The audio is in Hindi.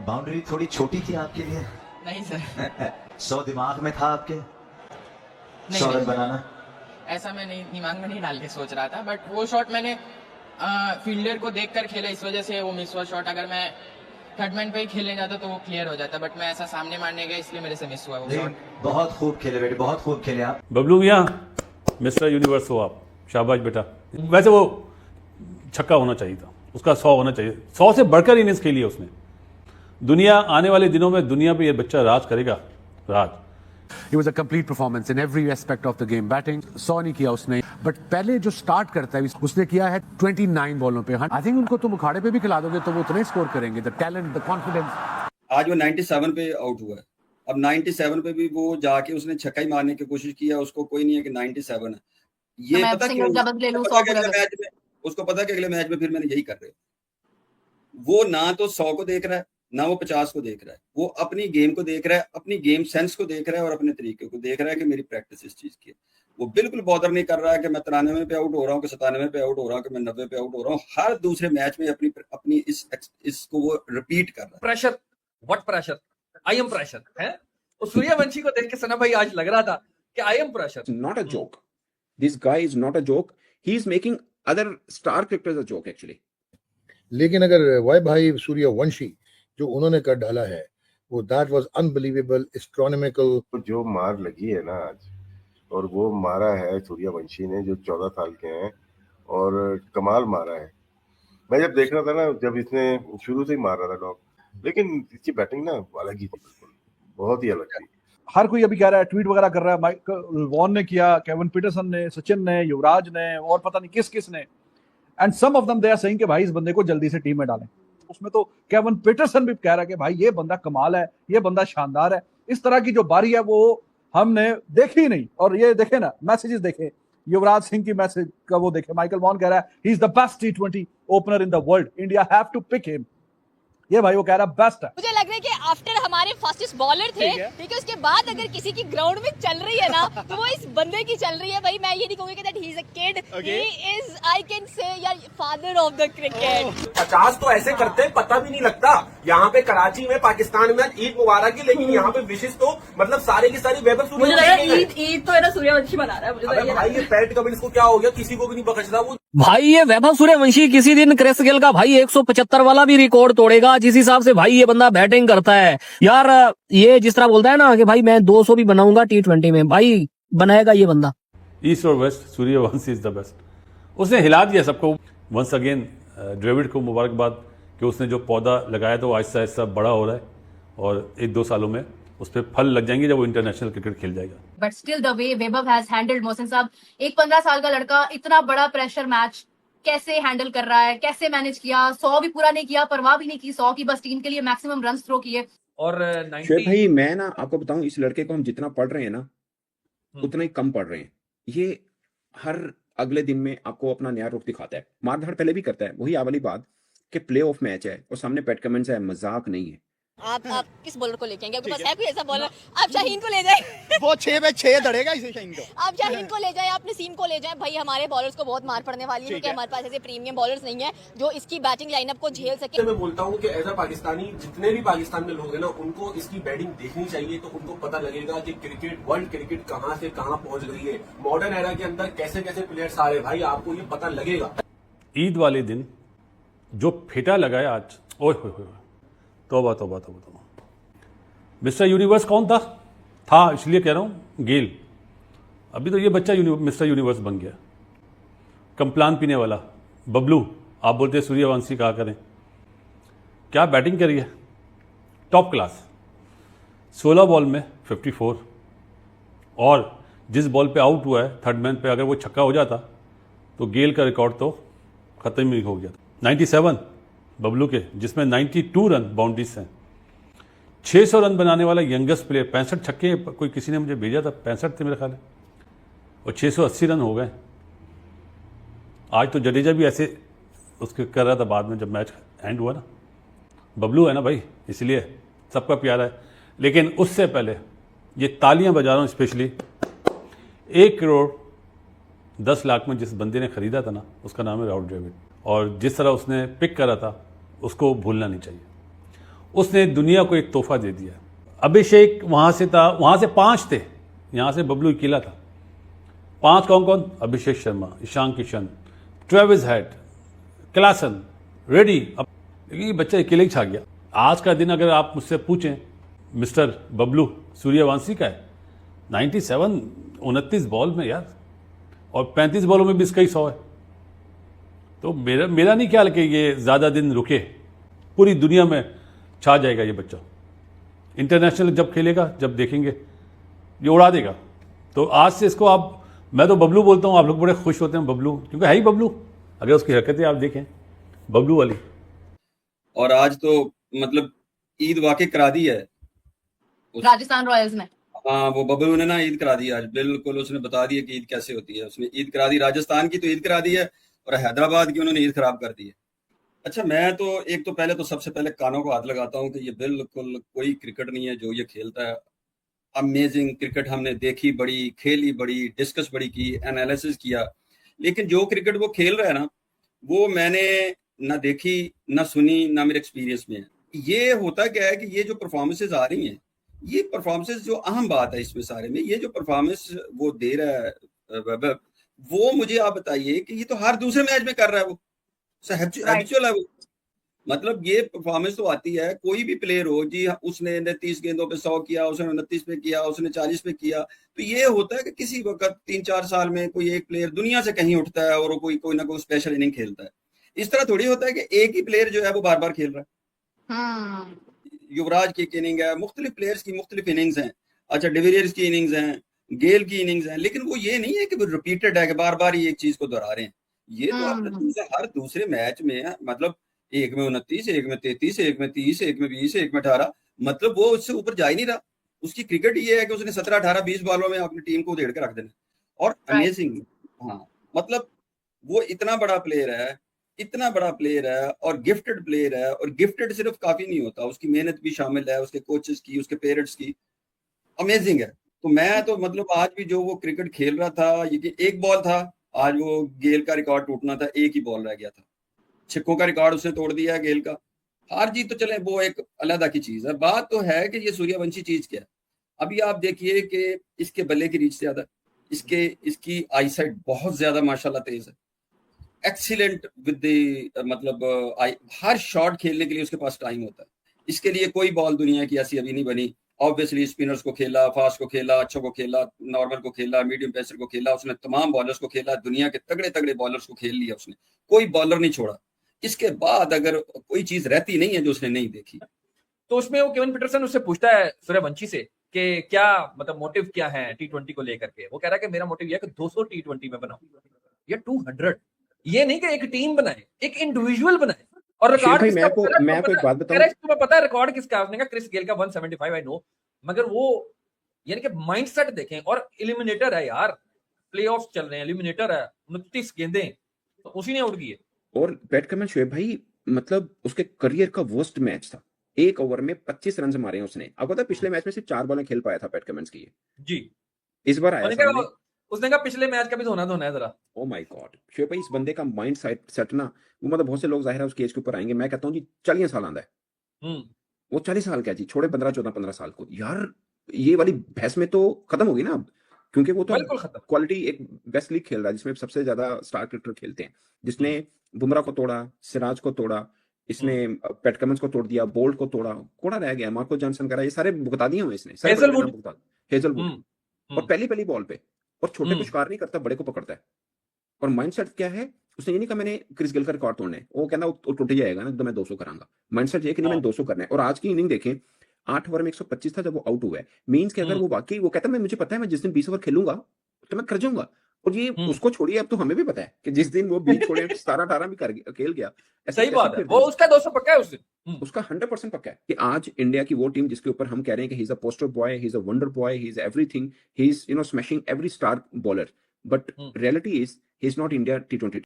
बाउंड्री थोड़ी छोटी थी आपके लिए? नहीं सर 100 दिमाग में था आपके? नहीं, 100 रन नहीं। बनाना? ऐसा मैं नहीं दिमाग में नहीं डाल के सोच रहा था, बट वो शॉट मैंने फील्डर को देखकर खेला, इस वजह से वो मिस हुआ शॉट। अगर मैं थर्ड मैन पे ही खेलने जाता तो वो क्लियर हो जाता, बट मैं ऐसा सामने मारने गया इसलिए मेरे से मिस हुआ वो लेकिन शॉट। बहुत खूब खेले बेटे, बहुत खूब खेले आप। बबलू मियाँ मिस्टर यूनिवर्स हो आप, शाबाश बेटा। वैसे वो छक्का होना चाहिए था, उसका 100 होना चाहिए। 100 से बढ़कर इनिंग्स खेली है उसने। दुनिया आने वाले दिनों में दुनिया पे ये बच्चा राज करेगा, राज। It was a complete performance in every aspect of the game. Batting 100 नहीं किया उसने, बट पहले जो स्टार्ट करता है उसने किया है 29 बॉलों पे। आई थिंक उनको तुम उखाड़े पे भी खिला दोगे तो वो उतना ही स्कोर करेंगे। The talent, the confidence. आज वो 97 पे आउट हुआ है। अब 97 पे भी वो जाके उसने छक्का ही मारने की कोशिश किया, उसको कोई नहीं है कि 97 है। ये मैं पता सिंगल क्यों? डबल ले लूं, पता 100 कि पूरा अगले कर। मैच में उसको पता कि अगले मैच में फिर मैंने यही कर रहे। वो ना तो 100 को देख रहा है, ना वो 50 को देख रहा है। वो अपनी गेम को देख रहा है, अपनी गेम सेंस को देख रहा है और अपने तरीके को देख रहा है कि मेरी प्रैक्टिस इस चीज की है। वो बिल्कुल बॉदर नहीं कर रहा है कि मैं 93 पे आउट हो रहा हूँ, कि 97 पे आउट हो रहा हूँ, कि मैं 90 पे आउट हो रहा हूँ। हर दूसरे मैच में अपनी इसको वो रिपीट कर रहा है। Pressure, what pressure? I am pressure है। और सूर्यवंशी को देख के सना भाई आज लग रहा था कि I am pressure. Not a joke. This guy is not a joke. He is making other star cricketers a joke actually. लेकिन अगर वाई भाई सूर्यवंशी जो उन्होंने कर डाला है वो दैट वाज अनबिलीवेबल, एस्ट्रोनॉमिकल। जो मार लगी है ना आज, और वो मारा है सूर्यवंशी ने जो 14 साल के हैं, और कमाल मारा है। मैं जब देख रहा था ना, जब इसने शुरू से ही मार रहा था डॉग, लेकिन इसकी बैटिंग ना अलग ही थी, बिल्कुल बहुत ही अलग थी। हर कोई अभी कह रहा है, ट्वीट वगैरह कर रहा है, माइकल वॉन ने किया, केविन पीटरसन ने, सचिन ने, युवराज ने, और पता नहीं किस किस ने। And some of them they are saying कि भाई इस बंदे को जल्दी से टीम में डालें। उसमें तो केविन पीटरसन भी कह रहा है कि भाई ये बंदा कमाल है, ये बंदा शानदार है। इस तरह की जो बारी है वो हमने देखी नहीं। और ये देखे ना, मैसेजेस देखे, युवराज सिंह की मैसेज का वो देखे। माइकल वॉन कह रहा है he is the best T20 opener in the world, India have to pick him. ये भाई वो कह रहा बेस्ट है। मुझे लग रहा है कि आफ्टर हमारे फास्टेस्ट बॉलर थे, ठीक है, उसके बाद अगर किसी की ग्राउंड में चल रही है ना तो वो इस बंदे की चल रही है। भाई मैं ये नहीं कहूंगी कि that he is a kid, he is, I can say, यार, फादर ऑफ द क्रिकेट। 50 तो ऐसे करते हैं पता भी नहीं लगता। यहाँ पे कराची में, पाकिस्तान में ईद मुबारक है, लेकिन यहाँ पे विशेष तो मतलब सारे की सारी वैभव सूर्यवंशी। ईद तो है ना सूर्यवंशी मना रहा है, मुझे अबे भाई ये पैट कमिंस को क्या हो गया, किसी को भी नहीं बख्शता वो। भाई ये वैभव सूर्यवंशी किसी दिन क्रिस गेल का भाई 175 वाला भी रिकॉर्ड तोड़ेगा, जिस हिसाब से भाई ये बंदा बैटिंग करता है यार। ये जिस तरह बोलता है ना कि भाई मैं 200 भी बनाऊंगा T20 में, भाई बनाएगा ये बंदा। ईस्ट और west, Suryavanshi is the best. उसने हिला दिया सबको। वंस अगेन ड्रेविड को मुबारकबाद कि उसने जो पौधा लगाया था वो आहिस्ता आहिस्ता बड़ा हो रहा है, और 1-2 सालों में उस पर फल लग जाएंगे जब वो इंटरनेशनल क्रिकेट खेल जाएगा। But still the way Vaibhav has handled, Mohsin साहब, एक 15 साल का लड़का इतना बड़ा प्रेशर मैच कैसे हैंडल कर रहा है, कैसे मैनेज किया। 100 भी पूरा नहीं किया, परवाह भी नहीं की 100 की, बस टीम के लिए मैक्सिमम रन थ्रो किए। और शोएब भाई, मैं ना आपको बताऊं, इस लड़के को हम जितना पढ़ रहे हैं ना उतना ही कम पढ़ रहे हैं। ये हर अगले दिन में आपको अपना नया रुख दिखाता है। मारधाड़ पहले भी करता है, वही वाली बात कि प्ले ऑफ मैच है और सामने पैट कमिंस है, मजाक नहीं है। आप किस बॉलर को लेके आएंगे? आपके पास है कोई ऐसा बॉलर? आप शाहीन को ले जाए। वो 6 पे 6 दड़ेगा इसे शाहीन को। आप शाहीन को ले जाए, आप नसीम को ले जाए। भाई हमारे बॉलर्स को बहुत मार पड़ने वाली है, क्योंकि हमारे पास ऐसे प्रीमियम बॉलर्स नहीं है जो इसकी बैटिंग लाइनअप को झेल सके। मैं बोलता हूँ कि एज अ पाकिस्तानी, जितने भी पाकिस्तान में लोग हैं ना, उनको इसकी बैटिंग देखनी चाहिए, तो उनको पता लगेगा कि क्रिकेट, वर्ल्ड क्रिकेट कहाँ से कहाँ पहुंच गई है। मॉडर्न एरा के अंदर कैसे कैसे प्लेयर्स आ रहे हैं, भाई आपको ये पता लगेगा। ईद वाले दिन जो फेटा लगाया आज, ओए होए होए, तौबा तौबा तौबा तौबा। मिस्टर यूनिवर्स कौन था इसलिए कह रहा हूँ, गेल। अभी तो ये बच्चा मिस्टर यूनिवर्स बन गया। कम्प्लान पीने वाला बबलू, आप बोलते सूर्यवंशी कहा करें, क्या बैटिंग करी है, टॉप क्लास। 16 बॉल में 54, और जिस बॉल पे आउट हुआ है थर्ड मैन पे, अगर वो छक्का हो जाता तो गेल का रिकॉर्ड तो खत्म ही हो गया। 97 बबलू के, जिसमें 92 रन बाउंड्रीज हैं। 600 रन बनाने वाला यंगेस्ट प्लेयर, 65 छक्के कोई किसी ने मुझे भेजा था, 65 थे मेरे ख्याल है, और 680 रन हो गए। आज तो जडेजा भी ऐसे उसके कर रहा था बाद में, जब मैच एंड हुआ ना। बबलू है ना भाई, इसलिए सबका प्यारा है। लेकिन उससे पहले ये तालियां बजा रहा हूँ स्पेशली 1 करोड़ 10 लाख में जिस बंदे ने खरीदा था ना, उसका नाम है राहुल द्रविड़। और जिस तरह उसने पिक करा था उसको भूलना नहीं चाहिए। उसने दुनिया को एक तोहफा दे दिया। अभिषेक वहाँ से था, वहाँ से 5 थे, यहाँ से बबलू अकेला था। 5 कौन कौन? Abhishek Sharma, Ishan Kishan, Travis Head, Klaasen, Reddy. अब ये बच्चा अकेले ही छा गया। आज का दिन अगर आप मुझसे पूछें, मिस्टर बबलू सूर्यवंशी का है। 97 29 बॉल में यार, और 35 बॉलों में भी इसका ही 100 है। तो मेरा नहीं ख्याल कि ये ज़्यादा दिन रुके, पूरी दुनिया में छा जाएगा ये बच्चा। इंटरनेशनल जब खेलेगा, जब देखेंगे, ये उड़ा देगा। तो आज से इसको आप, मैं तो बबलू बोलता हूँ, आप लोग बड़े खुश होते हैं बबलू, क्योंकि है ही बबलू। अगर उसकी हरकतें आप देखें, बबलू वाली। और आज तो मतलब ईद वाकई करा दी है राजस्थान रॉयल्स ने। हाँ, वो बबलू ने ना ईद करा दी आज, बिल्कुल उसने बता दिया कि ईद कैसे होती है। उसने ईद करा दी, राजस्थान की तो ईद करा दी है, और हैदराबाद की उन्होंने ईद खराब कर दी है। अच्छा, मैं तो एक तो पहले तो सबसे पहले कानों को हाथ लगाता हूँ कि ये बिल्कुल कोई क्रिकेट नहीं है जो ये खेलता है। अमेजिंग क्रिकेट हमने देखी बड़ी, खेली बड़ी, डिस्कस बड़ी की, एनालिसिस किया, लेकिन जो क्रिकेट वो खेल रहा है ना, वो मैंने ना देखी, ना सुनी, ना मेरे एक्सपीरियंस में है। ये होता क्या है कि ये जो परफॉर्मेंसेज आ रही हैं, ये परफॉर्मेंसेज जो अहम बात है इसमें सारे में, ये जो परफॉर्मेंस वो दे रहा है वो मुझे आप बताइए कि ये तो हर दूसरे मैच में कर रहा है, वो हैबिचुअल है वो। मतलब ये परफॉर्मेंस तो आती है, कोई भी प्लेयर हो जी, उसने 30 गेंदों पे 100 किया, उसने 29 पे किया, उसने 40 पे किया, तो ये होता है कि किसी वक्त 3-4 साल में कोई एक प्लेयर दुनिया से कहीं उठता है और कोई ना कोई स्पेशल इनिंग खेलता है। इस तरह थोड़ी होता है कि एक ही प्लेयर जो है वो बार बार खेल रहा है। युवराज की एक इनिंग है, मुख्तलिफ प्लेयर्स की मुख्तलिफ इनिंग्स हैं। अच्छा, डिविलियर्स की इनिंग्स हैं, गेल की इनिंग्स हैं, लेकिन वो ये नहीं है कि वो रिपीटेड है कि बार बार ये एक चीज को दोहरा रहे हैं। ये तो आपने हर दूसरे मैच में है, मतलब एक में 29, एक में 33, एक में 30, एक में 20, एक में 18, मतलब वो उससे ऊपर जा ही नहीं रहा। उसकी क्रिकेट ये है कि उसने 17, 18, 20 बॉलों में अपनी टीम को उधेड़ के रख देना, और अमेजिंग। हाँ, मतलब वो इतना बड़ा प्लेयर है, इतना बड़ा प्लेयर है, और गिफ्टेड प्लेयर है। और गिफ्टेड सिर्फ काफी नहीं होता, उसकी मेहनत भी शामिल है, उसके कोचेस की, उसके पेरेंट्स की। अमेजिंग है। तो मैं तो मतलब आज भी जो वो क्रिकेट खेल रहा था, ये एक बॉल था, आज वो गेल का रिकॉर्ड टूटना था, एक ही बॉल रह गया था, छिक्कों का रिकॉर्ड उसने तोड़ दिया है गेल का। हार जीत तो चले वो एक अलग की चीज है, बात तो है कि ये सूर्यवंशी चीज क्या है। अभी आप देखिए कि इसके बल्ले की रीच ज्यादा, इसकी आईसाइट बहुत ज्यादा माशाल्लाह तेज है, एक्सीलेंट विद द मतलब हर शॉट खेलने के लिए उसके पास टाइम होता है। इसके लिए कोई बॉल दुनिया की ऐसी अभी नहीं बनी। ऑब्वियसली स्पिनर्स को खेला, फास्ट को खेला, अच्छों को खेला, नॉर्मल को खेला, मीडियम पेसर को खेला, उसने तमाम बॉलर्स को खेला, दुनिया के तगड़े तगड़े बॉलर्स को खेल लिया उसने, कोई बॉलर नहीं छोड़ा। इसके बाद अगर कोई चीज रहती नहीं है जो उसने नहीं देखी। तो उसमें वो केविन पीटरसन उससे पूछता है सूर्यवंशी से कि क्या मतलब मोटिव क्या है T20 को लेकर के। वो कह रहा है कि मेरा मोटिव यह है कि 200 T20 में बनाऊं या 200, ये नहीं कि एक टीम बनाए, एक इंडिविजुअल बनाए। और रिकॉर्ड मैं आपको एक बात बताऊं, तुम्हें पता है रिकॉर्ड किसका? उसने कहा क्रिस गेल का 175, आई नो, मगर वो यानी कि माइंडसेट देखें। और एलिमिनेटर है यार, प्लेऑफ्स चल रहे हैं, एलिमिनेटर है, 29 गेंदें तो उसी ने आउट किए। और पैट कमिंस शोएब भाई, मतलब उसके करियर का वर्स्ट मैच था, 1 ओवर में 25 रन मारे उसने। आपको पता है पिछले मैच में सिर्फ 4 बॉलें खेल पाया था पैट कमिंस की जी। इस बार आया उसने कहा पिछले मैच का भी धोना है जरा। ओ माय गॉड शोएब भाई, इस बंदे का माइंड सेट ना, वो मतलब बहुत से लोग जाहिर है उसके एज के ऊपर आएंगे, मैं कहता हूँ जी 40 साल आंदा है वो, 40 साल का जी, छोड़े 15-14-15 साल को यार। ये वाली बहस में तो खत्म होगी ना अब, क्योंकि वो तो क्वालिटी एक बेस्ट लीग खेल रहा है जिसमें सबसे ज्यादा स्टार क्रिकेटर खेलते हैं, जिसने बुमराह को तोड़ा, सिराज को तोड़ा, इसने पैट कमिंस को तोड़ दिया, बोल्ट को तोड़ा, कोड़ा रह गया, मार्को जॉनसन करा, ये सारे भुगता दिए हुए इसने, हेजलवुड और पहली बॉल पे। और छोटे को शिकार नहीं करता, बड़े को पकड़ता है। और माइंडसेट क्या है, उसने ये नहीं कहा मैंने क्रिस गेल का रिकॉर्ड तोड़ना है, वो कहना वो टूट जाएगा ना तो मैं 200 करांगा। माइंडसेट ये कि नहीं, मैंने 200 करना है। और आज की इनिंग देखें, 8 ओवर में 125 था जब वो आउट हुआ है। मींस कि अगर वो वाकई वो कहता है मुझे पता है मैं जिस दिन 20 ओवर खेलूंगा तो मैं कर जाऊंगा। और ये उसको छोड़िए, अब तो हमें भी पता है कि जिस दिन वो 20 छोड़े 17-18 भी खेल गया, सही बात है, वो उसका 200 पक्का है, उस दिन उसका 100% पक्का है कि आज इंडिया की वो टीम जिसके ऊपर हम कह रहे हैं कि he is a poster boy, he is a wonder boy, he is everything, he is smashing every star bowler, but reality is he is not India T20